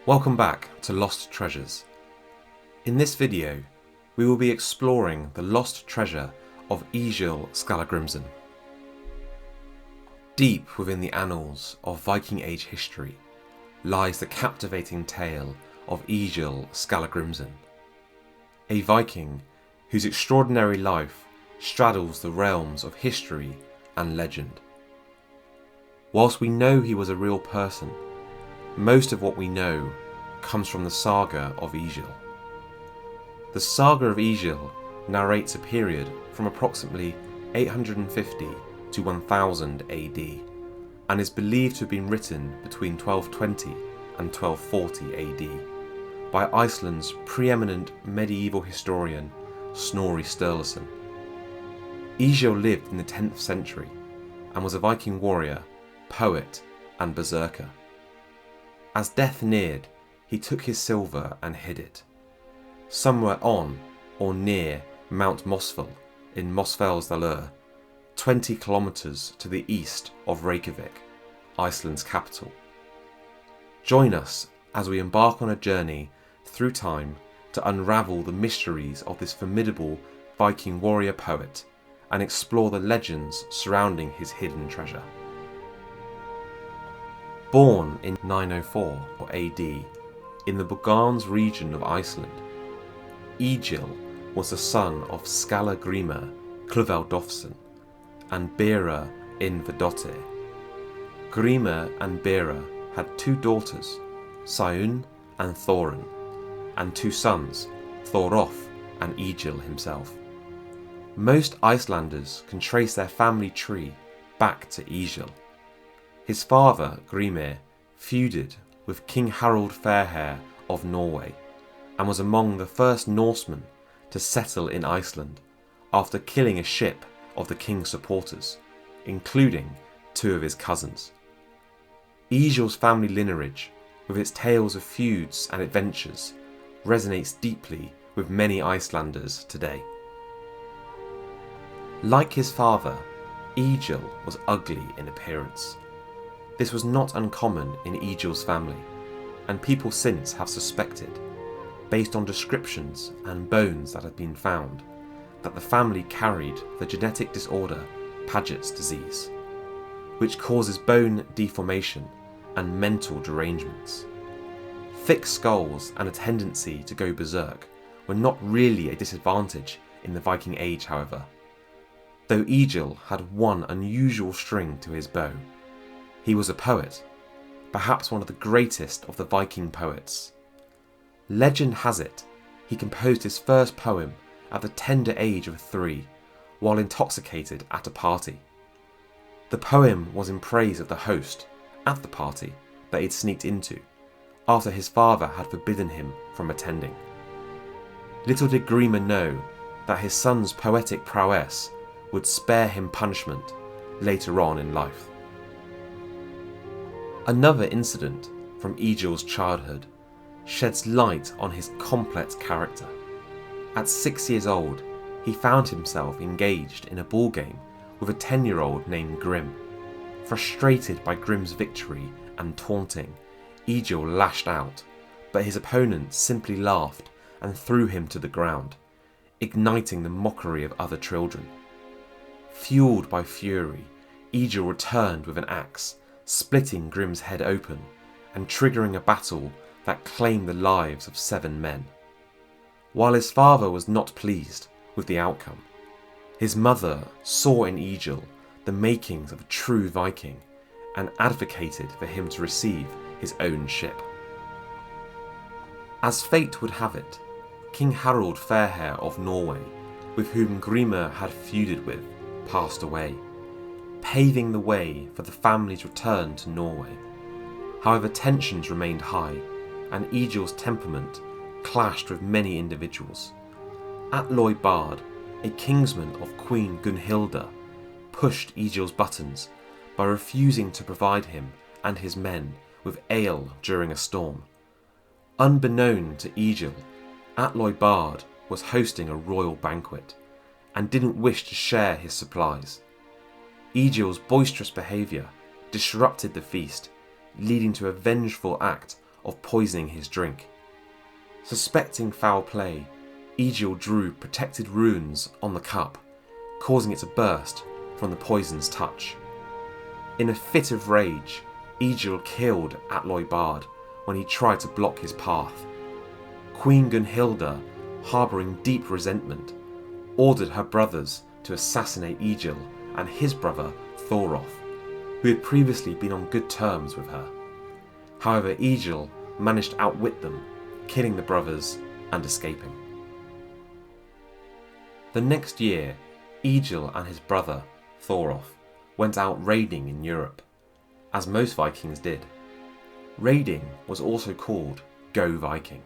Welcome back to Lost Treasures. In this video, we will be exploring the lost treasure of Egill Skallagrimsson. Deep within the annals of Viking Age history lies the captivating tale of Egill Skallagrimsson, a Viking whose extraordinary life straddles the realms of history and legend. Whilst we know he was a real person, most of what we know comes from the saga of Egill. The saga of Egill narrates a period from approximately 850 to 1000 AD and is believed to have been written between 1220 and 1240 AD by Iceland's preeminent medieval historian Snorri Sturluson. Egill lived in the 10th century and was a Viking warrior, poet and berserker. As death neared, he took his silver and hid it, somewhere on or near Mount Mosfell in Mosfellsdalur, 20 kilometres to the east of Reykjavik, Iceland's capital. Join us as we embark on a journey through time to unravel the mysteries of this formidable Viking warrior poet and explore the legends surrounding his hidden treasure. Born in 904 AD in the Bugans region of Iceland, Egill was the son of Skallagrimur Klöveldofsson and Bera Invadottir. Grímur and Bera had two daughters, Sæunn and Þórunn, and two sons, Þorolf and Egill himself. Most Icelanders can trace their family tree back to Egill. His father, Grímur, feuded with King Harald Fairhair of Norway and was among the first Norsemen to settle in Iceland after killing a ship of the king's supporters, including two of his cousins. Egill's family lineage, with its tales of feuds and adventures, resonates deeply with many Icelanders today. Like his father, Egill was ugly in appearance. This was not uncommon in Egill's family, and people since have suspected, based on descriptions and bones that have been found, that the family carried the genetic disorder Paget's disease, which causes bone deformation and mental derangements. Thick skulls and a tendency to go berserk were not really a disadvantage in the Viking Age, however, though Egill had one unusual string to his bow. He was a poet, perhaps one of the greatest of the Viking poets. Legend has it he composed his first poem at the tender age of 3 while intoxicated at a party. The poem was in praise of the host at the party that he'd sneaked into after his father had forbidden him from attending. Little did Grímur know that his son's poetic prowess would spare him punishment later on in life. Another incident from Egill's childhood sheds light on his complex character. At 6 years old, he found himself engaged in a ball game with a 10-year-old named Grim. Frustrated by Grim's victory and taunting, Egill lashed out, but his opponent simply laughed and threw him to the ground, igniting the mockery of other children. Fueled by fury, Egill returned with an axe, splitting Grim's head open and triggering a battle that claimed the lives of 7 men. While his father was not pleased with the outcome, his mother saw in Egill the makings of a true Viking and advocated for him to receive his own ship. As fate would have it, King Harald Fairhair of Norway, with whom Grímur had feuded with, passed away, paving the way for the family's return to Norway. However, tensions remained high, and Egill's temperament clashed with many individuals. Atloy Bard, a kinsman of Queen Gunhilda, pushed Egill's buttons by refusing to provide him and his men with ale during a storm. Unbeknown to Egill, Atloy Bard was hosting a royal banquet and didn't wish to share his supplies. Egill's boisterous behaviour disrupted the feast, leading to a vengeful act of poisoning his drink. Suspecting foul play, Egill drew protected runes on the cup, causing it to burst from the poison's touch. In a fit of rage, Egill killed Atloy Bard when he tried to block his path. Queen Gunhilda, harbouring deep resentment, ordered her brothers to assassinate Egill and his brother Thorolf, who had previously been on good terms with her. However, Egill managed to outwit them, killing the brothers and escaping. The next year, Egill and his brother Thorolf went out raiding in Europe, as most Vikings did. Raiding was also called Go Viking.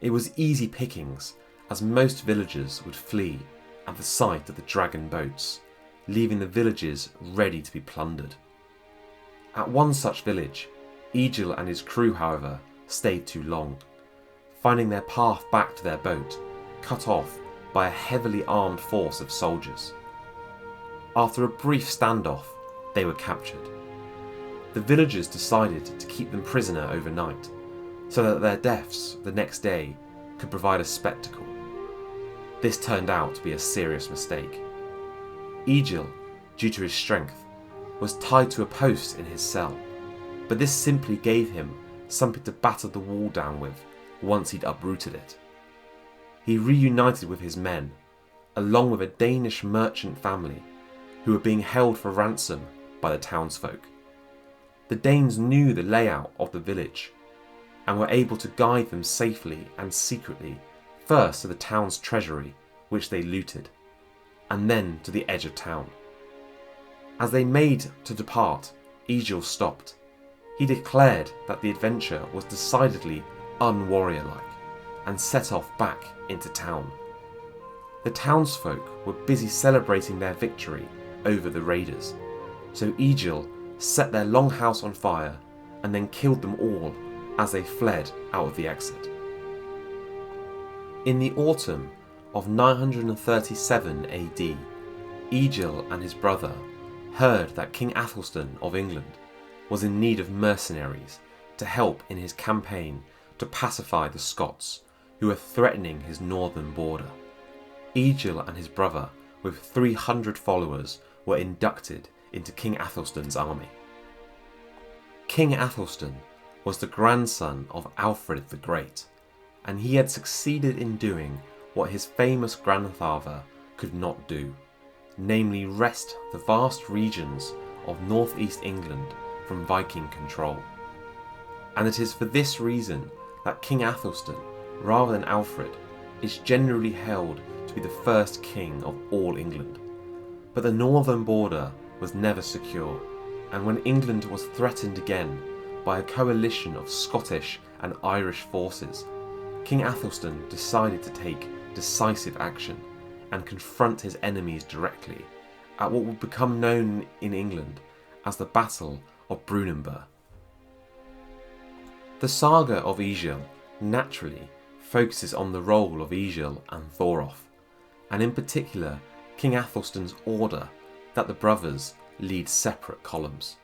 It was easy pickings, as most villagers would flee at the sight of the dragon boats, leaving the villages ready to be plundered. At one such village, Egill and his crew, however, stayed too long, finding their path back to their boat cut off by a heavily armed force of soldiers. After a brief standoff, they were captured. The villagers decided to keep them prisoner overnight, so that their deaths the next day could provide a spectacle. This turned out to be a serious mistake. Egill, due to his strength, was tied to a post in his cell, but this simply gave him something to batter the wall down with once he'd uprooted it. He reunited with his men, along with a Danish merchant family who were being held for ransom by the townsfolk. The Danes knew the layout of the village and were able to guide them safely and secretly first to the town's treasury, which they looted, and then to the edge of town. As they made to depart, Egill stopped. He declared that the adventure was decidedly unwarrior-like and set off back into town. The townsfolk were busy celebrating their victory over the raiders, so Egill set their longhouse on fire and then killed them all as they fled out of the exit. In the autumn of 937 AD, Egill and his brother heard that King Athelstan of England was in need of mercenaries to help in his campaign to pacify the Scots, who were threatening his northern border. Egill and his brother, with 300 followers, were inducted into King Athelstan's army. King Athelstan was the grandson of Alfred the Great, and he had succeeded in doing what his famous grandfather could not do, namely wrest the vast regions of northeast England from Viking control. And it is for this reason that King Athelstan, rather than Alfred, is generally held to be the first king of all England. But the northern border was never secure, and when England was threatened again by a coalition of Scottish and Irish forces, King Athelstan decided to take decisive action and confront his enemies directly at what would become known in England as the Battle of Brunanburh. The saga of Egill naturally focuses on the role of Egill and Thorolf, and in particular King Athelstan's order that the brothers lead separate columns.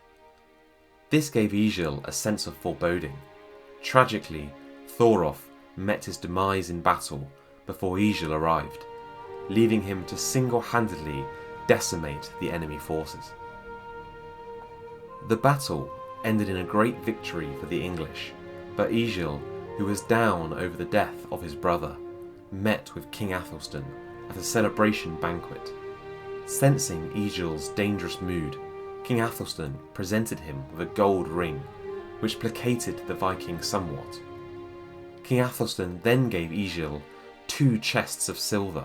This gave Egill a sense of foreboding. Tragically, Thorolf met his demise in battle before Egill arrived, leaving him to single-handedly decimate the enemy forces. The battle ended in a great victory for the English, but Egill, who was down over the death of his brother, met with King Athelstan at a celebration banquet. Sensing Egill's dangerous mood, King Athelstan presented him with a gold ring, which placated the Viking somewhat. King Athelstan then gave Egill 2 chests of silver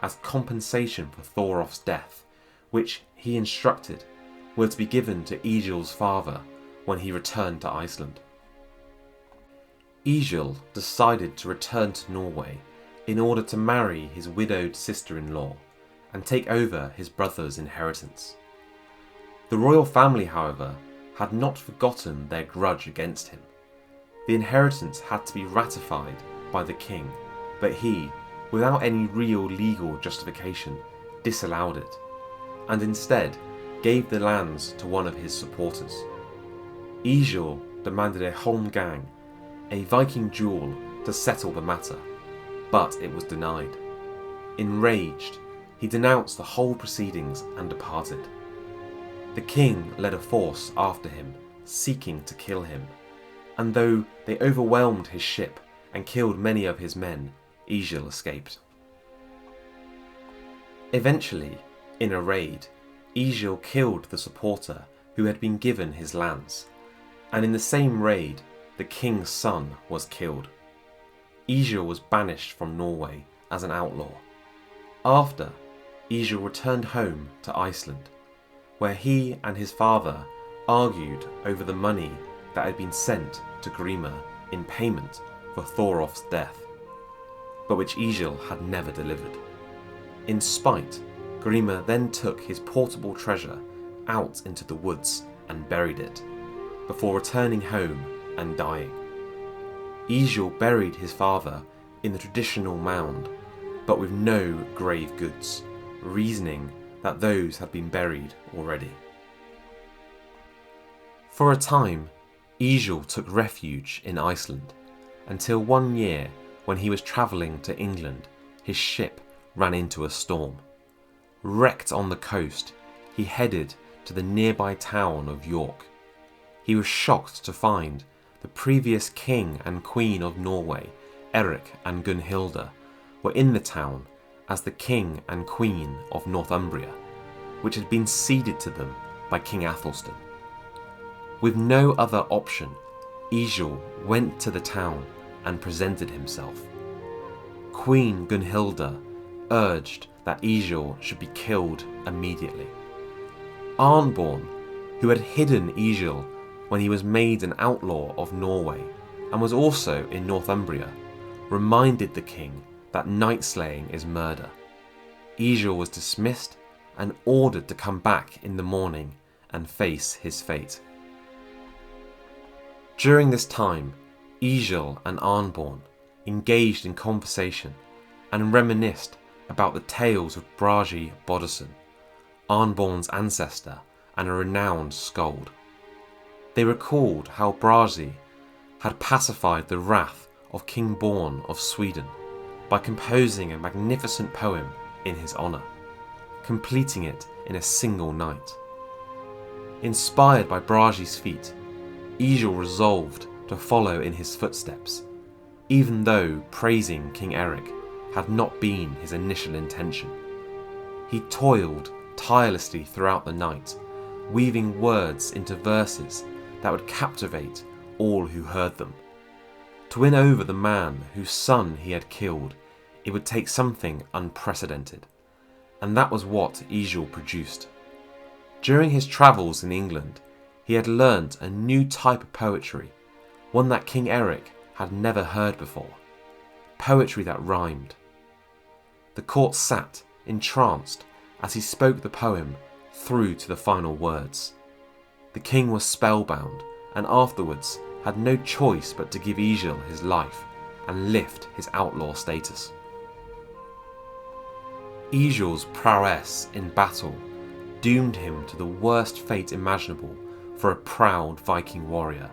as compensation for Thorolf's death, which he instructed were to be given to Egill's father when he returned to Iceland. Egill decided to return to Norway in order to marry his widowed sister-in-law and take over his brother's inheritance. The royal family, however, had not forgotten their grudge against him. The inheritance had to be ratified by the king, but he, without any real legal justification, disallowed it, and instead gave the lands to one of his supporters. Egill demanded a holmgang a Viking duel to settle the matter, but it was denied. Enraged, he denounced the whole proceedings and departed. The king led a force after him, seeking to kill him, and though they overwhelmed his ship and killed many of his men, Egill escaped. Eventually, in a raid, Egill killed the supporter who had been given his lands, and in the same raid, the king's son was killed. Egill was banished from Norway as an outlaw. After, Egill returned home to Iceland, where he and his father argued over the money that had been sent to Grímr in payment for Thorolf's death, but which Egill had never delivered. In spite, Grímr then took his portable treasure out into the woods and buried it, before returning home and dying. Egill buried his father in the traditional mound, but with no grave goods, reasoning that those had been buried already. For a time, Egill took refuge in Iceland, until one year when he was travelling to England, his ship ran into a storm. Wrecked on the coast, he headed to the nearby town of York. He was shocked to find the previous king and queen of Norway, Eric and Gunhilda, were in the town as the king and queen of Northumbria, which had been ceded to them by King Athelstan. With no other option, Egill went to the town and presented himself. Queen Gunhilda urged that Egill should be killed immediately. Arnborn, who had hidden Egill when he was made an outlaw of Norway and was also in Northumbria, reminded the king that night-slaying is murder. Egill was dismissed and ordered to come back in the morning and face his fate. During this time, Egill and Arnborn engaged in conversation and reminisced about the tales of Bragi Boddason, Arnborn's ancestor and a renowned skald. They recalled how Bragi had pacified the wrath of King Born of Sweden by composing a magnificent poem in his honour, completing it in a single night. Inspired by Bragi's feat, Egill resolved to follow in his footsteps, even though praising King Eric had not been his initial intention. He toiled tirelessly throughout the night, weaving words into verses that would captivate all who heard them. To win over the man whose son he had killed, it would take something unprecedented, and that was what Egill produced. During his travels in England, he had learnt a new type of poetry, one that King Eric had never heard before, poetry that rhymed. The court sat, entranced, as he spoke the poem through to the final words. The king was spellbound, and afterwards had no choice but to give Egill his life and lift his outlaw status. Egill's prowess in battle doomed him to the worst fate imaginable for a proud Viking warrior,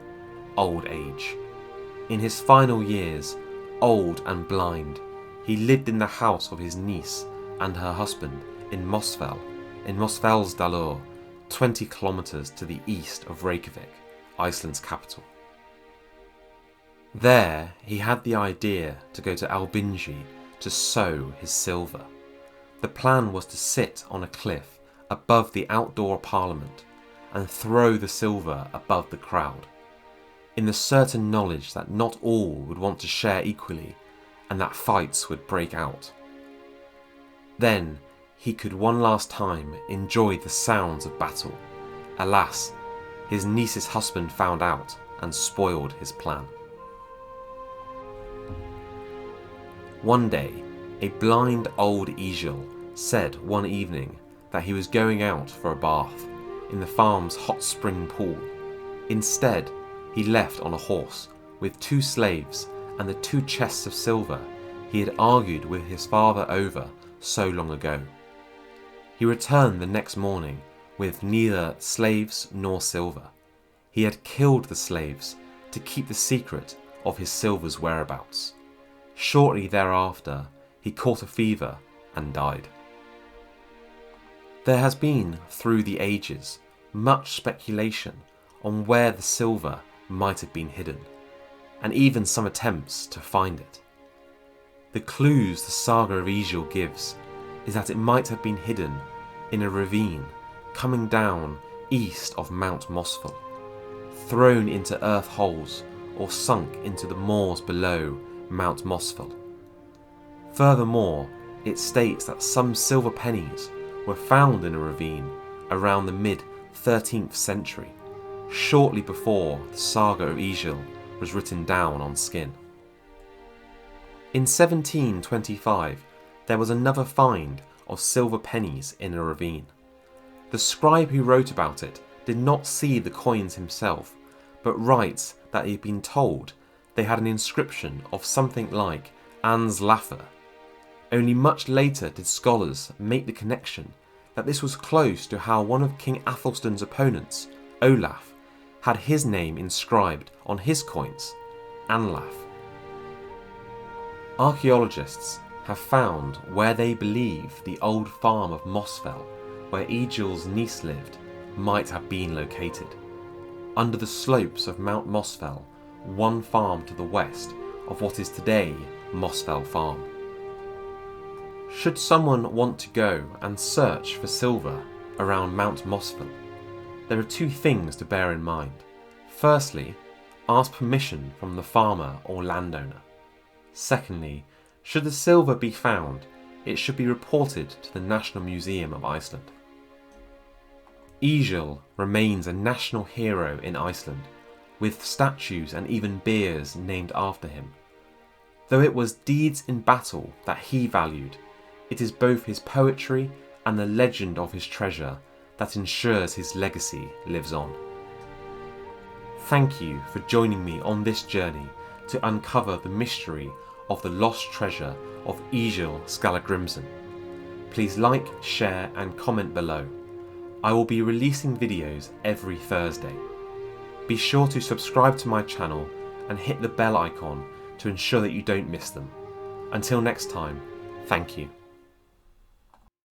old age. In his final years, old and blind, he lived in the house of his niece and her husband in Mosfellsdalur, 20 kilometers to the east of Reykjavik, Iceland's capital. There, he had the idea to go to Albingi to sow his silver. The plan was to sit on a cliff above the outdoor parliament and throw the silver above the crowd, in the certain knowledge that not all would want to share equally and that fights would break out. Then he could one last time enjoy the sounds of battle. Alas, his niece's husband found out and spoiled his plan. One day, a blind old Egill said one evening that he was going out for a bath in the farm's hot spring pool. Instead, he left on a horse with 2 slaves and the 2 chests of silver he had argued with his father over so long ago. He returned the next morning with neither slaves nor silver. He had killed the slaves to keep the secret of his silver's whereabouts. Shortly thereafter, he caught a fever and died. There has been, through the ages, much speculation on where the silver might have been hidden, and even some attempts to find it. The clues the saga of Egill gives is that it might have been hidden in a ravine coming down east of Mount Mosfell, thrown into earth holes or sunk into the moors below Mount Mosfell. Furthermore, it states that some silver pennies were found in a ravine around the mid-13th century, shortly before the saga of Egill was written down on skin. In 1725, there was another find of silver pennies in a ravine. The scribe who wrote about it did not see the coins himself, but writes that he had been told they had an inscription of something like Ans Laffer. Only much later did scholars make the connection that this was close to how one of King Athelstan's opponents, Olaf, had his name inscribed on his coins, Anlaf. Archaeologists have found where they believe the old farm of Mosfell, where Egill's niece lived, might have been located, under the slopes of Mount Mosfell, one farm to the west of what is today Mosfell Farm. Should someone want to go and search for silver around Mount Mosfell, there are two things to bear in mind. Firstly, ask permission from the farmer or landowner. Secondly, should the silver be found, it should be reported to the National Museum of Iceland. Egill remains a national hero in Iceland, with statues and even beers named after him. Though it was deeds in battle that he valued, it is both his poetry and the legend of his treasure that ensures his legacy lives on. Thank you for joining me on this journey to uncover the mystery of the lost treasure of Egill Skallagrimsson. Please like, share and comment below. I will be releasing videos every Thursday. Be sure to subscribe to my channel and hit the bell icon to ensure that you don't miss them. Until next time, thank you.